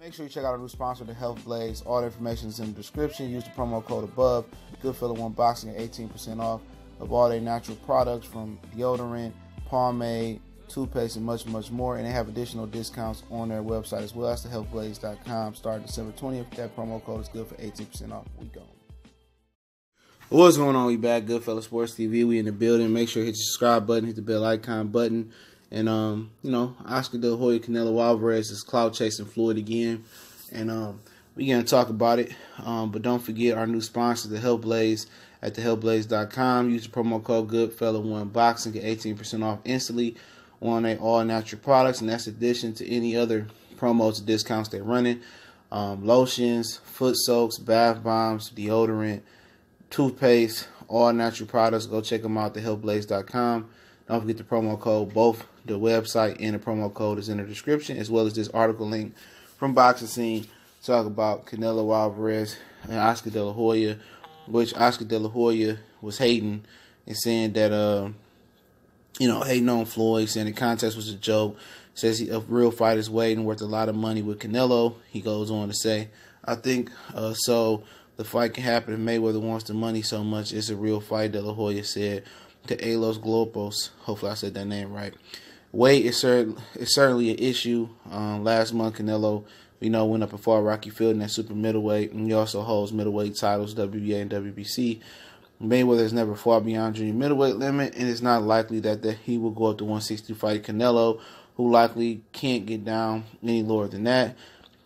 Make sure you check out our new sponsor, the Health Blaze. All the information is in the description. Use the promo code above. Goodfella1 Boxing at 18% off of all their natural products from deodorant, pomade, toothpaste, and much, much more. And they have additional discounts on their website as well. That's thehealthblaze.com. Starting December 20th. That promo code is good for 18% off. We go. What's going on? We back. Goodfella Sports TV. We in the building. Make sure you hit the subscribe button, hit the bell icon button. And, Oscar De La Hoya, Canelo Alvarez is clout chasing Floyd again. And we're going to talk about it. But don't forget our new sponsor, the Health Blaze, at thehealthblaze.com. Use the promo code Goodfella1 Boxing. Get 18% off instantly on their all-natural products. And that's in addition to any other promos or discounts they're running. Lotions, foot soaks, bath bombs, deodorant, toothpaste, all-natural products. Go check them out, thehealthblaze.com. Don't forget the promo code. Both the website and the promo code is in the description, as well as this article link from Boxing Scene. Talk about Canelo Alvarez and Oscar De La Hoya, which Oscar De La Hoya was hating and saying that, hating on Floyd, saying the contest was a joke. Says a real fight is waiting, worth a lot of money with Canelo. He goes on to say, I think so the fight can happen if Mayweather wants the money so much. It's a real fight, De La Hoya said to Los Globos. Hopefully I said that name right. Weight is certainly an issue. Last month, Canelo, went up and fought Rocky Field in that super middleweight, and he also holds middleweight titles, WBA and WBC. Mayweather has never fought beyond junior middleweight limit, and it's not likely that he will go up to 160 fight Canelo, who likely can't get down any lower than that.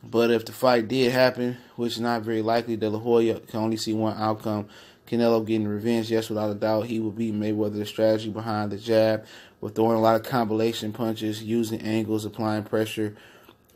But if the fight did happen, which is not very likely, De La Hoya can only see one outcome: Canelo getting revenge. Yes, without a doubt, he will beat Mayweather. The strategy behind the jab, with throwing a lot of combination punches, using angles, applying pressure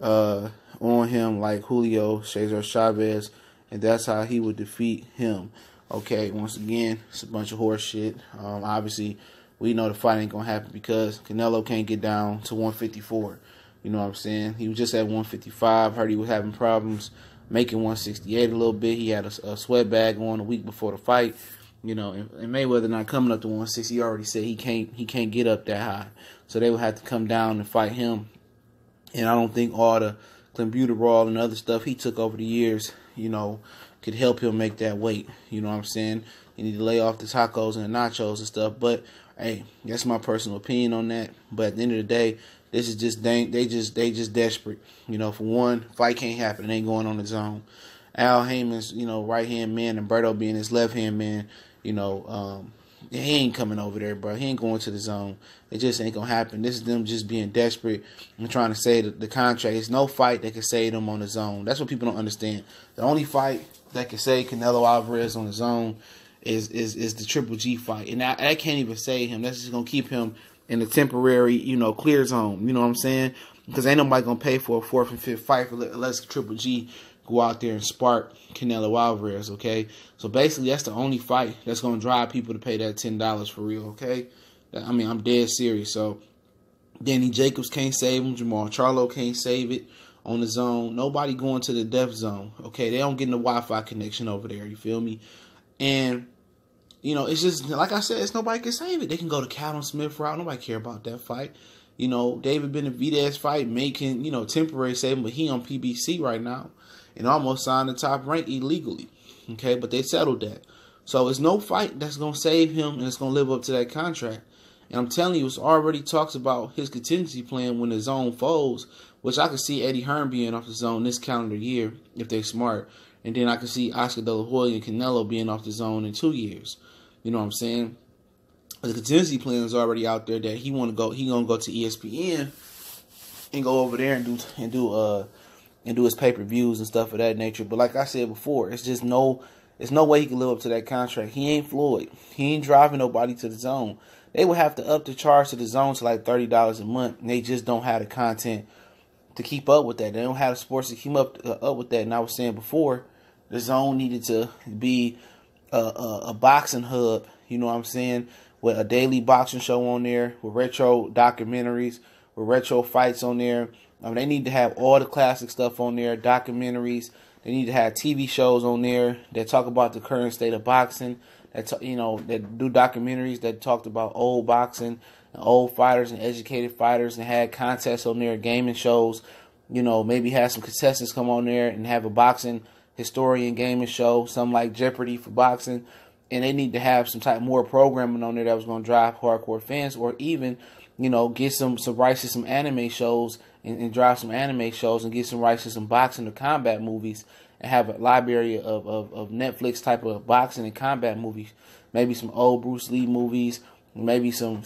on him like Julio Cesar Chavez, and that's how he would defeat him. Okay, once again, it's a bunch of horse shit. Obviously, we know the fight ain't going to happen because Canelo can't get down to 154. You know what I'm saying? He was just at 155. Heard he was having problems making 168 a little bit. He had a sweat bag on a week before the fight. And Mayweather not coming up to 160. He already said he can't get up that high. So they would have to come down and fight him. And I don't think all the clenbuterol and other stuff he took over the years, could help him make that weight. You know what I'm saying? You need to lay off the tacos and the nachos and stuff. But hey, that's my personal opinion on that. But at the end of the day, this is just they just desperate. For one, fight can't happen. It ain't going on the zone. Al Heyman's, right hand man, and Berto being his left hand man, he ain't coming over there, bro. He ain't going to the zone. It just ain't gonna happen. This is them just being desperate and trying to save the contract. There's no fight that can save them on the zone. That's what people don't understand. The only fight that can save Canelo Alvarez on the zone is the Triple G fight, and I can't even save him. That's just gonna keep him in the temporary, clear zone. You know what I'm saying? Because ain't nobody gonna pay for a 4th and 5th fight unless Triple G go out there and spark Canelo Alvarez, okay? So basically, that's the only fight that's going to drive people to pay that $10 for real, okay? I mean, I'm dead serious. So Danny Jacobs can't save him. Jamal Charlo can't save it on the zone. Nobody going to the death zone, okay? They don't get the Wi-Fi connection over there, you feel me? And, it's just, like I said, nobody can save it. They can go to Callum Smith route. Nobody care about that fight. David Benavidez fight, making, temporary saving, but he on PBC right now. And almost signed the top rank illegally. Okay, but they settled that. So it's no fight that's going to save him and it's going to live up to that contract. And I'm telling you, it's already talks about his contingency plan when the zone folds, which I could see Eddie Hearn being off the zone this calendar year if they're smart. And then I could see Oscar De La Hoya and Canelo being off the zone in 2 years. You know what I'm saying? The contingency plan is already out there that he going to go to ESPN and go over there and do his pay-per-views and stuff of that nature. But like I said before, it's no way he can live up to that contract. He ain't Floyd. He ain't driving nobody to the zone. They would have to up the charge to the zone to like $30 a month, and they just don't have the content to keep up with that. They don't have the sports to keep up with that. And I was saying before, the zone needed to be a boxing hub, you know what I'm saying, with a daily boxing show on there, with retro documentaries, with retro fights on there. They need to have all the classic stuff on there, documentaries. They need to have TV shows on there that talk about the current state of boxing, that do documentaries that talked about old boxing and old fighters and educated fighters, and had contests on there, gaming shows You know, maybe have some contestants come on there and have a boxing historian gaming show, something like Jeopardy for boxing. And they need to have some type more programming on there that was going to drive hardcore fans, or even, you know, get some rights to some anime shows and drive some anime shows and get some rights to some boxing or combat movies and have a library of Netflix type of boxing and combat movies. Maybe some old Bruce Lee movies, maybe some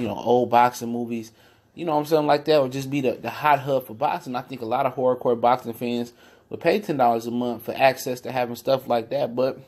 old boxing movies. You know what I'm saying? Like that would just be the hot hub for boxing. I think a lot of hardcore boxing fans would pay $10 a month for access to having stuff like that, but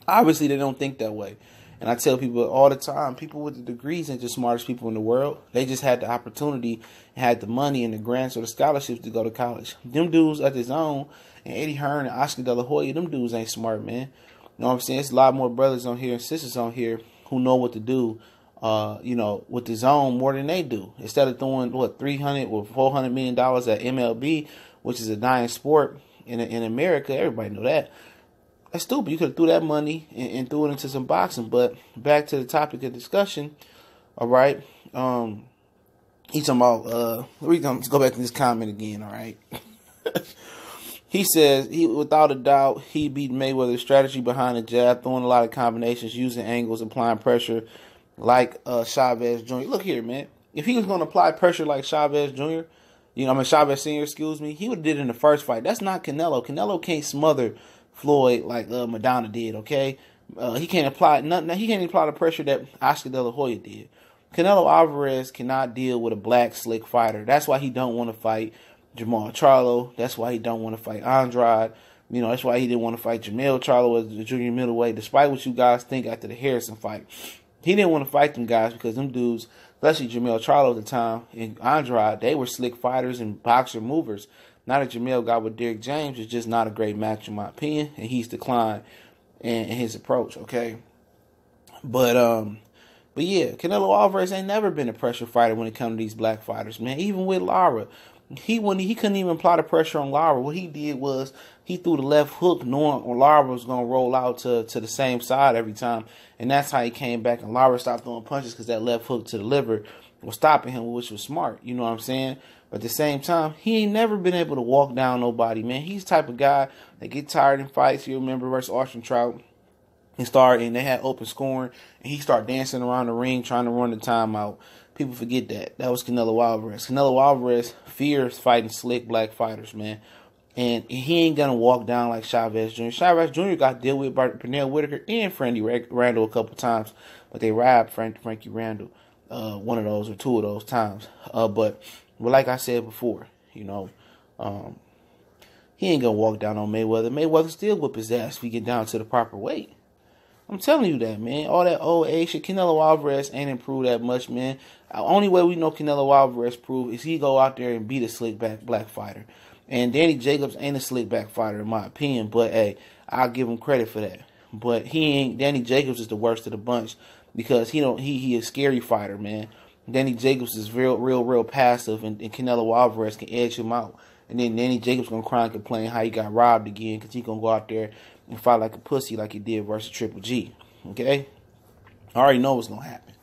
obviously they don't think that way. And I tell people all the time, people with the degrees ain't the smartest people in the world. They just had the opportunity and had the money and the grants or the scholarships to go to college. Them dudes at DAZN and Eddie Hearn and Oscar De La Hoya, them dudes ain't smart, man. You know what I'm saying? It's a lot more brothers on here and sisters on here who know what to do, with DAZN more than they do. Instead of throwing, $300 or $400 million at MLB, which is a dying sport in America, everybody know that. That's stupid. You could have threw that money and threw it into some boxing. But back to the topic of discussion. All right. He's talking about, let's go back to this comment again. All right. He says, without a doubt, he beat Mayweather's strategy behind the jab, throwing a lot of combinations, using angles, applying pressure like Chavez Jr. Look here, man. If he was going to apply pressure like Chavez Jr., Chavez Sr., he would have did it in the first fight. That's not Canelo. Canelo can't smother Floyd like Madonna did, okay? He can't apply nothing. He can't apply the pressure that Oscar De La Hoya did. Canelo Alvarez cannot deal with a black, slick fighter. That's why he don't want to fight Jamal Charlo. That's why he don't want to fight Andrade. That's why he didn't want to fight Jamel Charlo as the junior middleweight, despite what you guys think after the Harrison fight. He didn't want to fight them guys because them dudes, especially Jamel Charlo at the time and Andrade, they were slick fighters and boxer movers. Now that Jamel got with Derrick James, it's just not a great match in my opinion, and he's declined in his approach, okay? But yeah, Canelo Alvarez ain't never been a pressure fighter when it comes to these black fighters, man. Even with Lara, he couldn't even apply the pressure on Lara. What he did was he threw the left hook knowing Lara was going to roll out to the same side every time, and that's how he came back, and Lara stopped throwing punches because that left hook to the liver was stopping him, which was smart, you know what I'm saying? But at the same time, he ain't never been able to walk down nobody, man. He's the type of guy that get tired in fights. You remember versus Austin Trout. And they had open scoring, and he started dancing around the ring trying to run the timeout. People forget that. That was Canelo Alvarez. Canelo Alvarez fears fighting slick black fighters, man. And he ain't going to walk down like Chavez Jr. Chavez Jr. got dealt with by Pernell Whitaker and Frankie Randall a couple times, but they robbed Frankie Randall one of those or two of those times. But like I said before, he ain't going to walk down on Mayweather. Mayweather still whip his ass if he get down to the proper weight. I'm telling you that, man. All that old age shit. Canelo Alvarez ain't improved that much, man. The only way we know Canelo Alvarez proved is he go out there and beat a slick back black fighter. And Danny Jacobs ain't a slick back fighter in my opinion, but hey, I'll give him credit for that. But Danny Jacobs is the worst of the bunch because he a scary fighter, man. Danny Jacobs is real passive, and Canelo Alvarez can edge him out. And then Danny Jacobs gonna cry and complain how he got robbed again because he gonna go out there and fight like a pussy like he did versus Triple G. Okay? I already know what's gonna happen.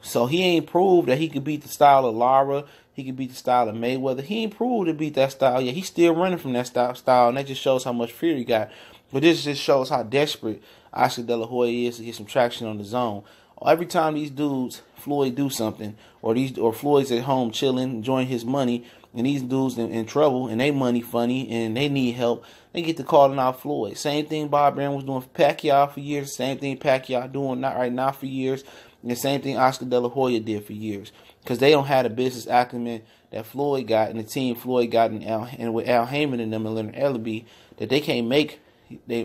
So he ain't proved that he could beat the style of Lara. He could beat the style of Mayweather. He ain't proved to beat that style yet. He's still running from that style, and that just shows how much fear he got. But this just shows how desperate Oscar De La Hoya is to get some traction on the zone. Every time these dudes, Floyd, do something, or Floyd's at home chilling, enjoying his money, and these dudes in trouble, and they money funny, and they need help, they get to calling out Floyd. Same thing Bob Arum was doing for Pacquiao for years. Same thing Pacquiao doing not right now for years. And the same thing Oscar De La Hoya did for years. Because they don't have the business acumen that Floyd got and the team Floyd got and with Al Heyman and them and Leonard Ellerbe, that they can't make they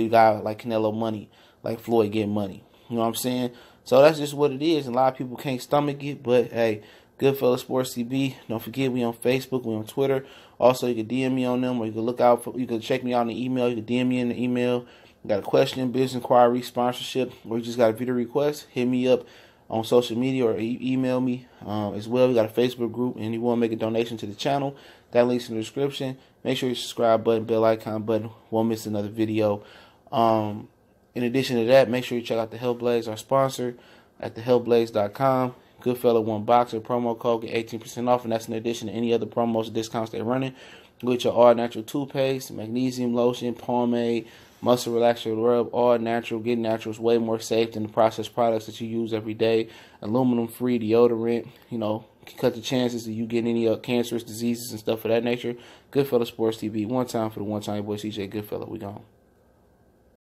got like Canelo money, like Floyd get money. You know what I'm saying? So that's just what it is. And a lot of people can't stomach it. But hey, Goodfellas Sports TV. Don't forget we on Facebook, we on Twitter. Also, you can DM me on them, or you can check me out in the email. You can DM me in the email. You got a question, business inquiry, sponsorship, or you just got a video request, hit me up on social media or email me as well. We got a Facebook group, and you want to make a donation to the channel, that link's in the description. Make sure you subscribe button, bell icon button. Won't miss another video. In addition to that, make sure you check out the Hellblaze, our sponsor, at thehellblaze.com. Goodfella One Boxing promo code, get 18% off, and that's in addition to any other promos or discounts they're running. With your all natural toothpaste, magnesium lotion, pomade, muscle relaxer rub, all natural. Get natural is way more safe than the processed products that you use every day. Aluminum free deodorant, you know, can cut the chances of you getting any cancerous diseases and stuff of that nature. Goodfella Sports TV. One time for the one time, your boy CJ Goodfella. We gone.